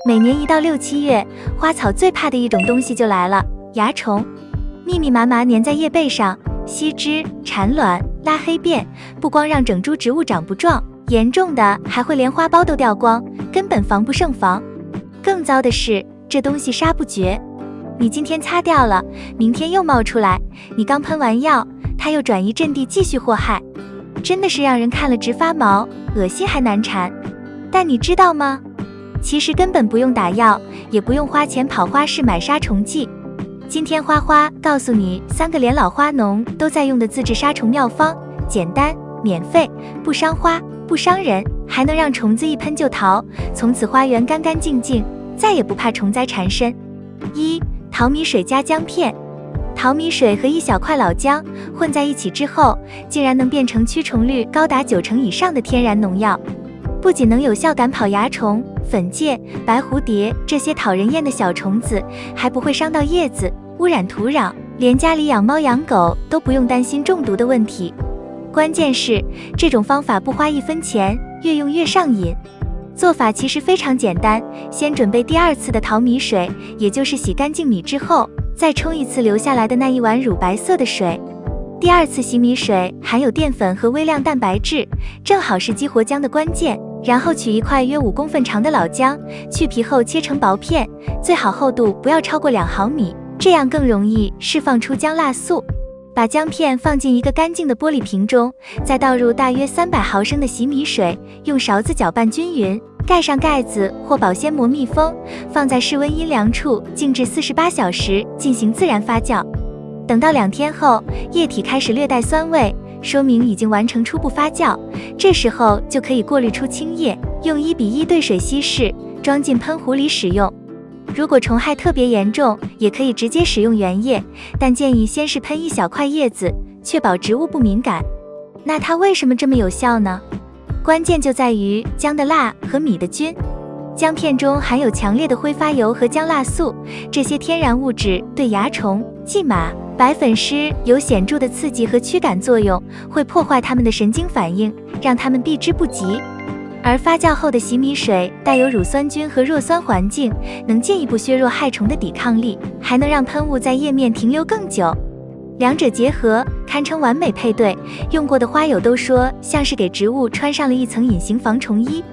每年1到6、7月，花草最怕的一种东西就来了——蚜虫，密密麻麻粘在叶背上，吸枝、产卵、拉黑便，不光让整株植物长不壮，严重的还会连花苞都掉光，根本防不胜防。更糟的是，这东西杀不绝，你今天擦掉了，明天又冒出来，你刚喷完药，它又转移阵地继续祸害，真的是让人看了直发毛，恶心还难缠。但你知道吗？其实根本不用打药，也不用花钱跑花市买杀虫剂。今天花花告诉你3个连老花农都在用的自制杀虫妙方，简单、免费，不伤花、不伤人，还能让虫子一喷就逃，从此花园干干净净，再也不怕虫灾缠身。1. 淘米水加姜片。淘米水和1小块老姜混在一起之后，竟然能变成驱虫率高达90%以上的天然农药，不仅能有效赶跑蚜虫、粉介、白蝴蝶这些讨人厌的小虫子，还不会伤到叶子、污染土壤，连家里养猫养狗都不用担心中毒的问题。关键是这种方法不花1分钱，越用越上瘾。做法其实非常简单，先准备第2次的淘米水，也就是洗干净米之后，再冲1次留下来的那1碗乳白色的水。第2次洗米水含有淀粉和微量蛋白质，正好是激活姜的关键。然后取1块约5公分长的老姜，去皮后切成薄片，最好厚度不要超过2毫米，这样更容易释放出姜辣素。把姜片放进一个干净的玻璃瓶中，再倒入大约300毫升的洗米水，用勺子搅拌均匀，盖上盖子或保鲜膜密封，放在室温阴凉处静置48小时进行自然发酵。等到2天后，液体开始略带酸味，说明已经完成初步发酵，这时候就可以过滤出清液，用1:1兑水稀释，装进喷壶里使用。如果虫害特别严重，也可以直接使用原液，但建议先是喷1小块叶子，确保植物不敏感。那它为什么这么有效呢？关键就在于姜的辣和米的均。姜片中含有强烈的挥发油和姜辣素，这些天然物质对蚜虫、蓟马、白粉虱有显著的刺激和驱赶作用，会破坏它们的神经反应，让它们避之不及。而发酵后的洗米水带有乳酸菌和弱酸环境，能进一步削弱害虫的抵抗力，还能让喷雾在叶面停留更久。两者结合，堪称完美配对，用过的花友都说像是给植物穿上了一层隐形防虫衣。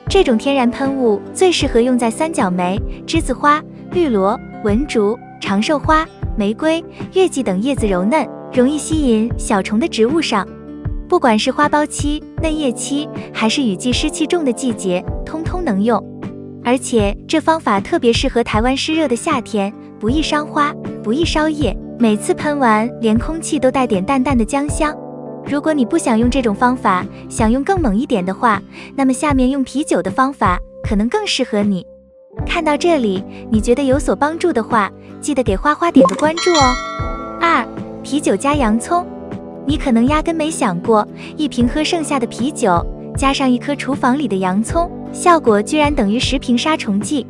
这种天然喷雾最适合用在三角梅、栀子花、绿萝、文竹、长寿花、玫瑰、月季等叶子柔嫩、容易吸引小虫的植物上。不管是花苞期、嫩叶期，还是雨季湿气重的季节，通通能用。而且这方法特别适合台湾湿热的夏天，不易伤花，不易烧叶，每次喷完连空气都带点淡淡的姜香。如果你不想用这种方法，想用更猛一点的话，那么下面用啤酒的方法可能更适合你。看到这里，你觉得有所帮助的话，记得给花花点个关注哦。2. 啤酒加洋葱。你可能压根没想过，一瓶喝剩下的啤酒，加上1颗厨房里的洋葱，效果居然等于10瓶杀虫剂。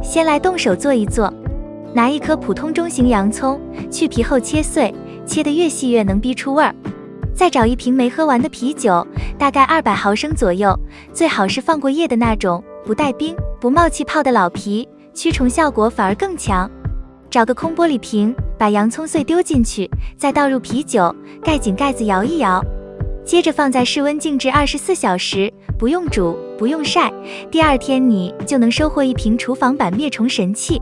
先来动手做一做。拿1颗普通中型洋葱，去皮后切碎，切得越细越能逼出味儿。再找1瓶没喝完的啤酒，大概200毫升左右，最好是放过叶的那种，不带冰、不冒气泡的老啤，驱虫效果反而更强。找个空玻璃瓶，把洋葱碎丢进去，再倒入啤酒，盖紧盖子摇一摇，接着放在室温静置24小时，不用煮，不用晒。第2天你就能收获1瓶厨房版灭虫神器。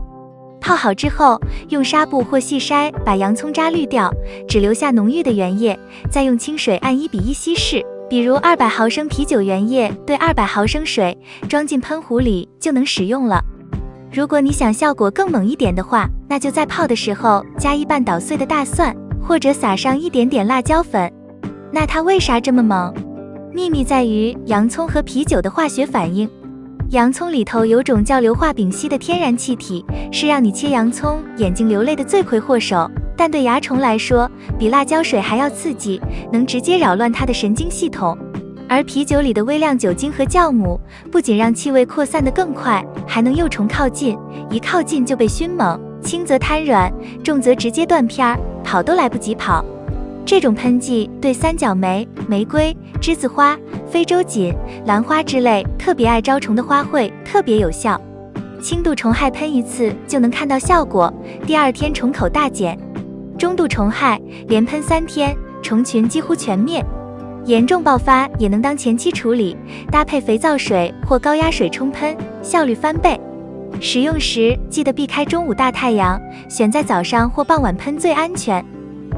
泡好之后，用纱布或细筛把洋葱渣滤掉，只留下浓郁的原液，再用清水按1:1稀释。比如200毫升啤酒原液兑200毫升水，装进喷壶里就能使用了。如果你想效果更猛一点的话，那就在泡的时候加1瓣捣碎的大蒜，或者撒上一点点辣椒粉。那它为啥这么猛？秘密在于洋葱和啤酒的化学反应。洋葱里头有种叫硫化丙烯的天然气体，是让你切洋葱眼睛流泪的罪魁祸首，但对蚜虫来说，比辣椒水还要刺激，能直接扰乱它的神经系统。而啤酒里的微量酒精和酵母，不仅让气味扩散得更快，还能诱虫靠近，一靠近就被熏猛，轻则瘫软，重则直接断片儿，跑都来不及跑。这种喷剂对三角梅、玫瑰、栀子花、非洲锦、兰花之类特别爱招虫的花卉特别有效。轻度虫害喷一次就能看到效果，第二天虫口大减。中度虫害连喷3天，虫群几乎全灭。严重爆发也能当前期处理，搭配肥皂水或高压水冲喷，效率翻倍。使用时记得避开中午大太阳，选在早上或傍晚喷最安全。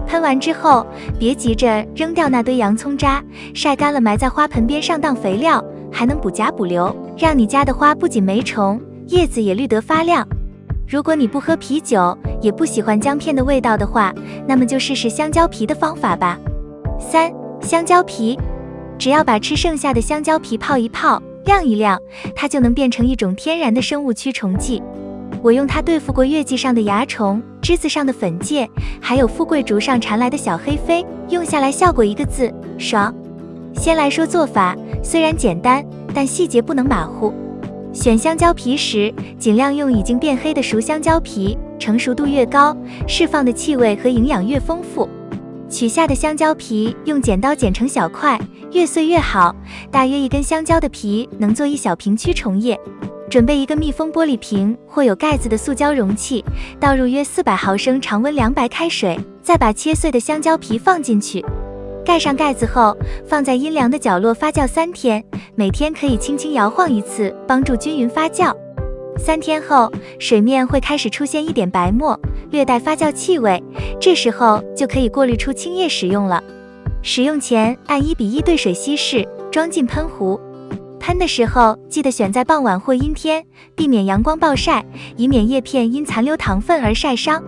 喷完之后，别急着扔掉那堆洋葱渣，晒干了埋在花盆边上当肥料，还能补钾补硫，让你家的花不仅没虫，叶子也绿得发亮。如果你不喝啤酒，也不喜欢姜片的味道的话，那么就试试香蕉皮的方法吧。3. 香蕉皮，只要把吃剩下的香蕉皮泡一泡，晾一晾，它就能变成一种天然的生物驱虫剂。我用它对付过月季上的蚜虫、枝子上的粉芥，还有富贵竹上缠来的小黑飞，用下来效果一个字：爽。先来说做法，虽然简单，但细节不能马虎。选香蕉皮时，尽量用已经变黑的熟香蕉皮，成熟度越高，释放的气味和营养越丰富。取下的香蕉皮用剪刀剪成小块，越碎越好，大约1根香蕉的皮能做1小瓶驱虫液。准备一个密封玻璃瓶或有盖子的塑胶容器，倒入约400毫升常温凉白开水，再把切碎的香蕉皮放进去。盖上盖子后，放在阴凉的角落发酵3天，每天可以轻轻摇晃1次，帮助均匀发酵。3天后，水面会开始出现一点白沫，略带发酵气味，这时候就可以过滤出清液使用了。使用前按1:1兑水稀释，装进喷壶。喷的时候记得选在傍晚或阴天，避免阳光暴晒，以免叶片因残留糖分而晒伤。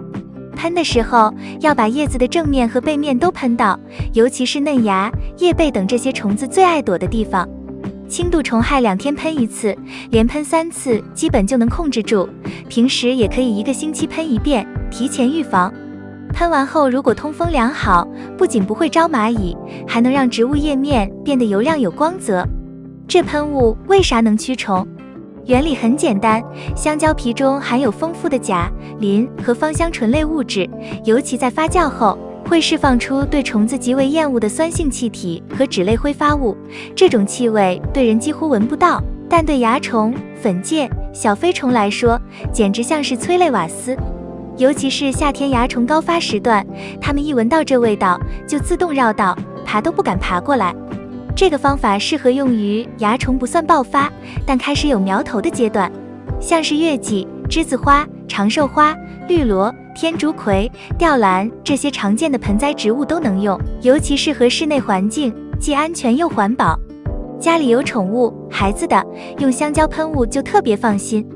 喷的时候要把叶子的正面和背面都喷到，尤其是嫩芽、叶背等这些虫子最爱躲的地方。轻度虫害2天喷1次，连喷3次基本就能控制住。平时也可以1个星期喷1遍，提前预防。喷完后如果通风良好，不仅不会招蚂蚁，还能让植物叶面变得油亮有光泽。这喷雾为啥能驱虫？原理很简单，香蕉皮中含有丰富的钾、磷和芳香醇类物质，尤其在发酵后，会释放出对虫子极为厌恶的酸性气体和脂类挥发物。这种气味对人几乎闻不到，但对蚜虫、粉芥、小飞虫来说，简直像是催泪瓦斯。尤其是夏天蚜虫高发时段，它们一闻到这味道，就自动绕道，爬都不敢爬过来。这个方法适合用于蚜虫不算爆发，但开始有苗头的阶段，像是月季、栀子花、长寿花、绿萝、天竺葵、吊兰这些常见的盆栽植物都能用，尤其适合室内环境，既安全又环保。家里有宠物、孩子的，用香蕉喷雾就特别放心。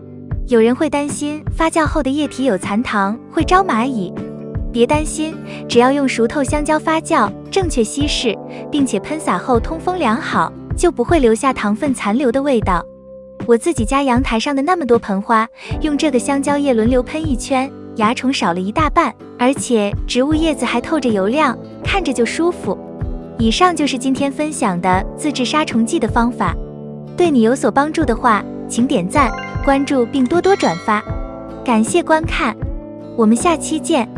有人会担心发酵后的液体有残糖，会招蚂蚁。别担心，只要用熟透香蕉发酵，正确稀释，并且喷洒后通风良好，就不会留下糖分残留的味道。我自己家阳台上的那么多盆花，用这个香蕉液轮流喷1圈，蚜虫少了1大半，而且植物叶子还透着油亮，看着就舒服。以上就是今天分享的自制杀虫剂的方法，对你有所帮助的话，请点赞、关注并多多转发。感谢观看，我们下期见。